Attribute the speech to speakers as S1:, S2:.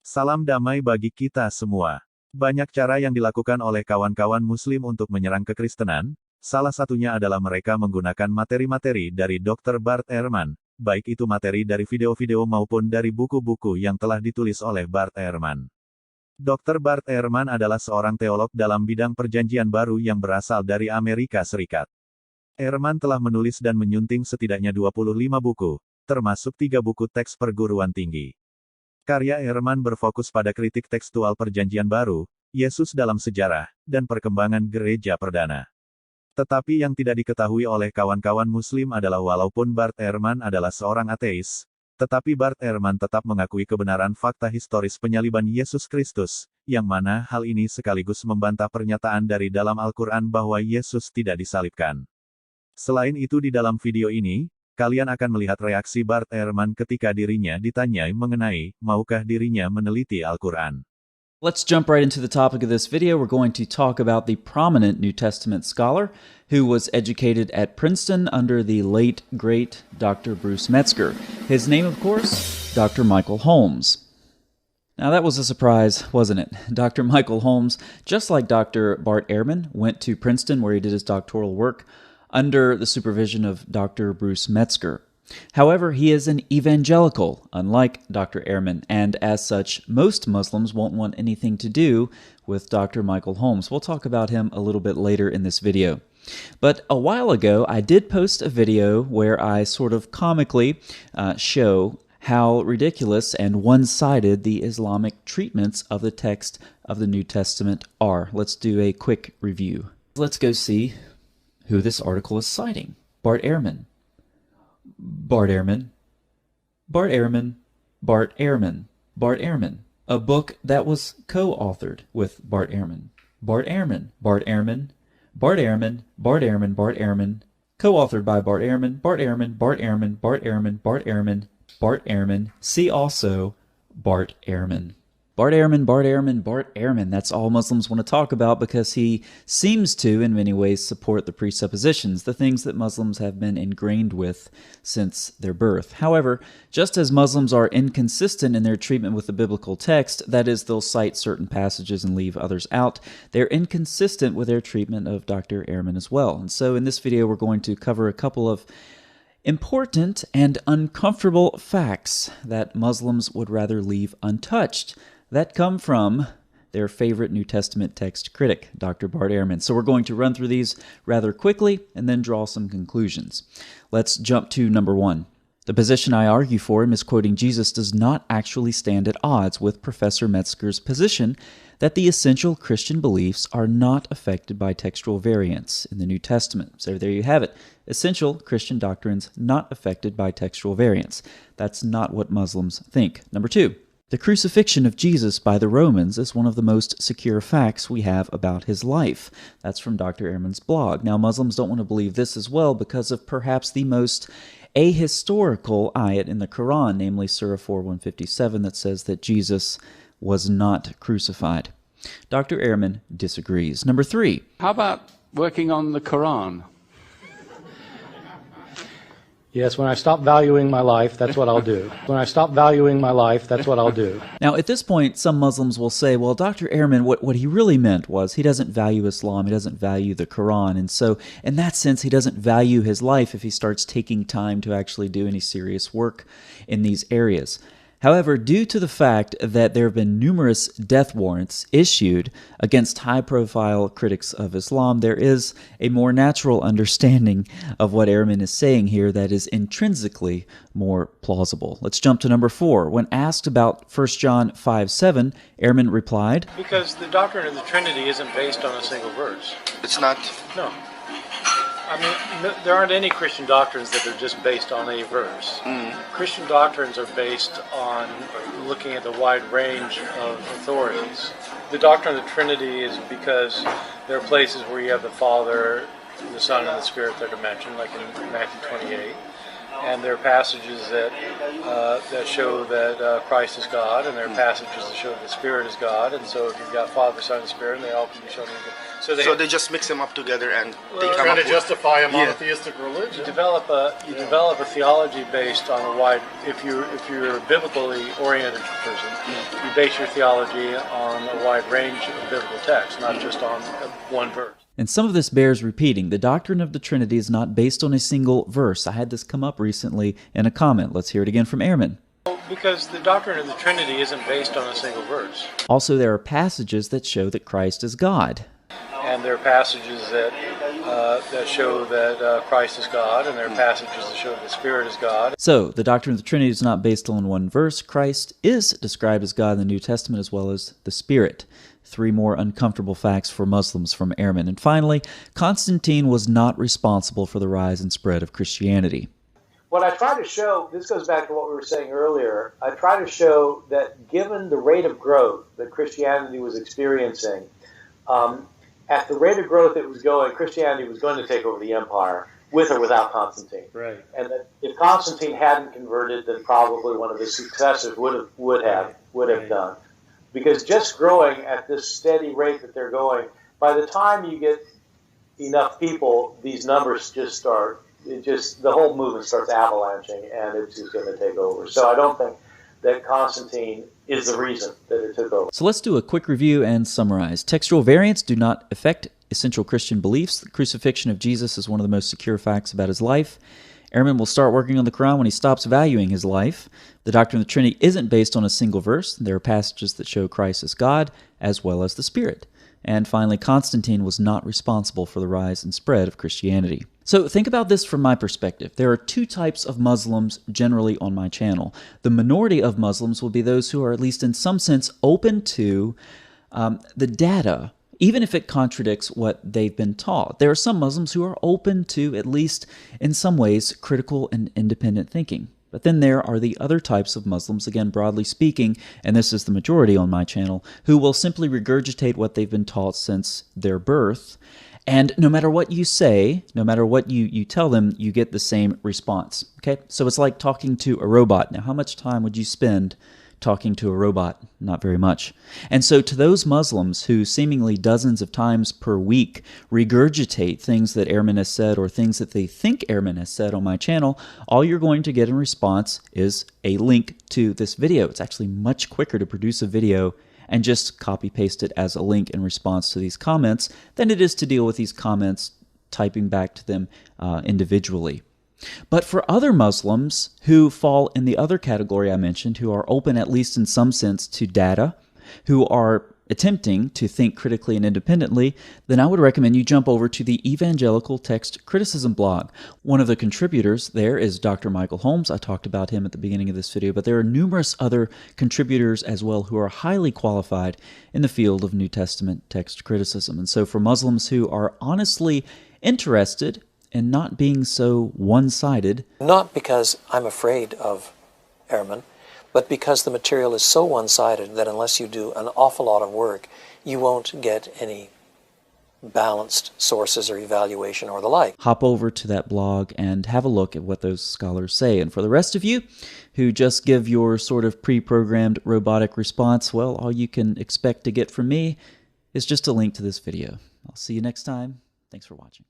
S1: Salam damai bagi kita semua. Banyak cara yang dilakukan oleh kawan-kawan Muslim untuk menyerang kekristenan, salah satunya adalah mereka menggunakan materi-materi dari Dr. Barth Ehrman, baik itu materi dari video-video maupun dari buku-buku yang telah ditulis oleh Barth Ehrman. Dr. Barth Ehrman adalah seorang teolog dalam bidang perjanjian baru yang berasal dari Amerika Serikat. Ehrman telah menulis dan menyunting setidaknya 25 buku, termasuk 3 buku teks perguruan tinggi. Karya Ehrman berfokus pada kritik tekstual perjanjian baru, Yesus dalam sejarah, dan perkembangan gereja perdana. Tetapi yang tidak diketahui oleh kawan-kawan Muslim adalah walaupun Barth Ehrman adalah seorang ateis, tetapi Barth Ehrman tetap mengakui kebenaran fakta historis penyaliban Yesus Kristus, yang mana hal ini sekaligus membantah pernyataan dari dalam Al-Quran bahwa Yesus tidak disalibkan. Selain itu di dalam video ini, kalian akan melihat reaksi Barth Ehrman ketika dirinya ditanyai mengenai, maukah dirinya meneliti Al-Quran.
S2: Let's jump right into the topic of this video. We're going to talk about the prominent New Testament scholar who was educated at Princeton under the late, great Dr. Bruce Metzger. His name, of course, Dr. Michael Holmes. Now that was a surprise, wasn't it? Dr. Michael Holmes, just like Dr. Barth Ehrman, went to Princeton where he did his doctoral work under the supervision of Dr. Bruce Metzger. However, he is an evangelical, unlike Dr. Ehrman, and as such, most Muslims won't want anything to do with Dr. Michael Holmes. We'll talk about him a little bit later in this video. But a while ago, I did post a video where I sort of comically show how ridiculous and one-sided the Islamic treatments of the text of the New Testament are. Let's do a quick review. Let's go see who this article is citing. Barth Ehrman. Barth Ehrman. Barth Ehrman. Barth Ehrman. Barth Ehrman. A book that was co-authored with Barth Ehrman. Barth Ehrman. Barth Ehrman. Barth Ehrman. Barth Ehrman. Barth Ehrman. Co-authored by Barth Ehrman. Barth Ehrman. Barth Ehrman. Barth Ehrman. Barth Ehrman. Barth Ehrman. See also Barth Ehrman. Barth Ehrman, Barth Ehrman, Barth Ehrman. That's all Muslims want to talk about because he seems to, in many ways, support the presuppositions, the things that Muslims have been ingrained with since their birth. However, just as Muslims are inconsistent in their treatment with the biblical text, that is, they'll cite certain passages and leave others out, they're inconsistent with their treatment of Dr. Ehrman as well. And so in this video, we're going to cover a couple of important and uncomfortable facts that Muslims would rather leave untouched that come from their favorite New Testament text critic, Dr. Barth Ehrman. So we're going to run through these rather quickly and then draw some conclusions. Let's jump to number 1. The position I argue for in misquoting Jesus does not actually stand at odds with Professor Metzger's position that the essential Christian beliefs are not affected by textual variants in the New Testament. So there you have it. Essential Christian doctrines not affected by textual variants. That's not what Muslims think. Number 2. The crucifixion of Jesus by the Romans is one of the most secure facts we have about his life. That's from Dr. Ehrman's blog. Now, Muslims don't want to believe this as well because of perhaps the most ahistorical ayat in the Quran, namely Surah 4:157, that says that Jesus was not crucified. Dr. Ehrman disagrees. Number 3.
S3: How about working on the Quran?
S4: Yes, when I stop valuing my life, that's what I'll do. When I stop valuing my life, that's what I'll do.
S2: Now, at this point, some Muslims will say, well, Dr. Ehrman, what he really meant was he doesn't value Islam, he doesn't value the Quran, and so in that sense, he doesn't value his life if he starts taking time to actually do any serious work in these areas. However, due to the fact that there have been numerous death warrants issued against high-profile critics of Islam, there is a more natural understanding of what Ehrman is saying here that is intrinsically more plausible. Let's jump to number 4. When asked about 1 John 5:7, Ehrman replied,
S5: because the doctrine of the Trinity isn't based on a single verse.
S6: It's not?
S5: No. I mean, there aren't any Christian doctrines that are just based on a verse. Christian doctrines are based on looking at the wide range of authorities. The doctrine of the Trinity is because there are places where you have the Father, the Son, and the Spirit that are mentioned, like in Matthew 28. and there are passages that show that Christ is God, and there are passages that show that the Spirit is God. And so if you've got Father, Son, and Spirit, and they all can be shown.
S6: So they just mix them up together and they come
S7: trying
S6: up
S7: to
S6: with,
S7: justify a monotheistic religion.
S5: You develop a theology based on a wide. If you're a biblically oriented person, you base your theology on a wide range of biblical texts, not just on one verse.
S2: And some of this bears repeating. The doctrine of the Trinity is not based on a single verse. I had this come up recently in a comment. Let's hear it again from Ehrman.
S5: Because the doctrine of the Trinity isn't based on a single verse.
S2: Also, there are passages that show that Christ is God.
S5: And there are passages that show that Christ is God, and there are passages that show that the Spirit is God.
S2: So, the doctrine of the Trinity is not based on one verse. Christ is described as God in the New Testament as well as the Spirit. 3 more uncomfortable facts for Muslims from Ehrman. And finally, Constantine was not responsible for the rise and spread of Christianity.
S8: What I try to show, this goes back to what we were saying earlier, I try to show that given the rate of growth that Christianity was experiencing, at the rate of growth it was going, Christianity was going to take over the empire, with or without Constantine.
S5: Right.
S8: And that if Constantine hadn't converted, then probably one of his successors would have done. Because just growing at this steady rate that they're going, by the time you get enough people, these numbers just start, the whole movement starts avalanching, and it's just going to take over. So I don't think that Constantine is the reason that it took over.
S2: So let's do a quick review and summarize. Textual variants do not affect essential Christian beliefs. The crucifixion of Jesus is one of the most secure facts about his life. Ehrman will start working on the Quran when he stops valuing his life. The doctrine of the Trinity isn't based on a single verse. There are passages that show Christ as God, as well as the Spirit. And finally, Constantine was not responsible for the rise and spread of Christianity. So think about this from my perspective. There are 2 types of Muslims generally on my channel. The minority of Muslims will be those who are at least in some sense open to the data, even if it contradicts what they've been taught. There are some Muslims who are open to, at least in some ways, critical and independent thinking. But then there are the other types of Muslims, again, broadly speaking, and this is the majority on my channel, who will simply regurgitate what they've been taught since their birth. And no matter what you say, no matter what you tell them, you get the same response. Okay? So it's like talking to a robot. Now, how much time would you spend talking to a robot? Not very much. And so to those Muslims who seemingly dozens of times per week regurgitate things that Ehrman has said or things that they think Ehrman has said on my channel, all you're going to get in response is a link to this video. It's actually much quicker to produce a video and just copy paste it as a link in response to these comments than it is to deal with these comments typing back to them individually. But for other Muslims who fall in the other category I mentioned, who are open at least in some sense to data, who are attempting to think critically and independently, then I would recommend you jump over to the Evangelical Text Criticism blog. One of the contributors there is Dr. Michael Holmes. I talked about him at the beginning of this video, but there are numerous other contributors as well who are highly qualified in the field of New Testament text criticism. And so for Muslims who are honestly interested and not being so one-sided.
S9: Not because I'm afraid of Ehrman, but because the material is so one-sided that unless you do an awful lot of work, you won't get any balanced sources or evaluation or the like.
S2: Hop over to that blog and have a look at what those scholars say. And for the rest of you who just give your sort of pre-programmed robotic response, well, all you can expect to get from me is just a link to this video. I'll see you next time. Thanks for watching.